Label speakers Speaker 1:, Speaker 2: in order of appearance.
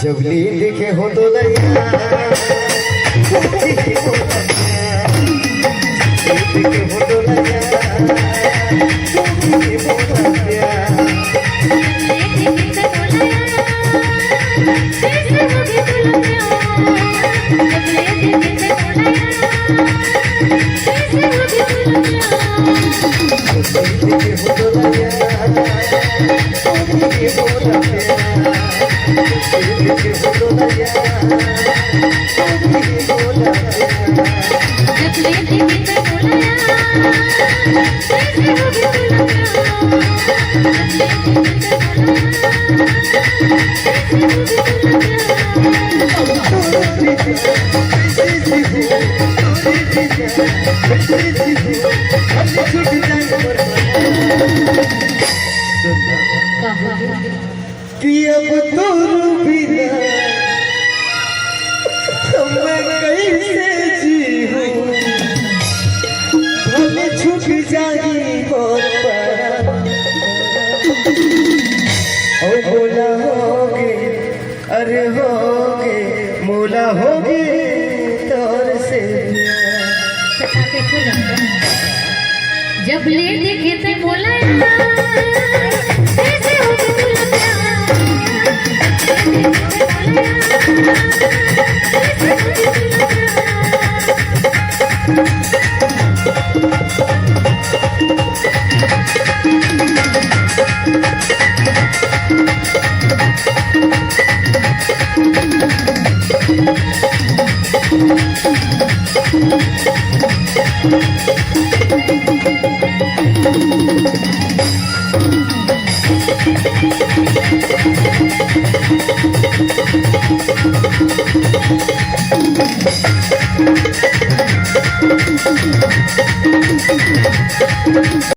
Speaker 1: जब ली देखे हो तो लैया देखे हो तो लैया कि अब तो बिना मैं कैसे जी हूँ भले छूट जाई और ओ बोला होगे अरे होगे मोला होगे तौर से
Speaker 2: जब ले देखे थे बोला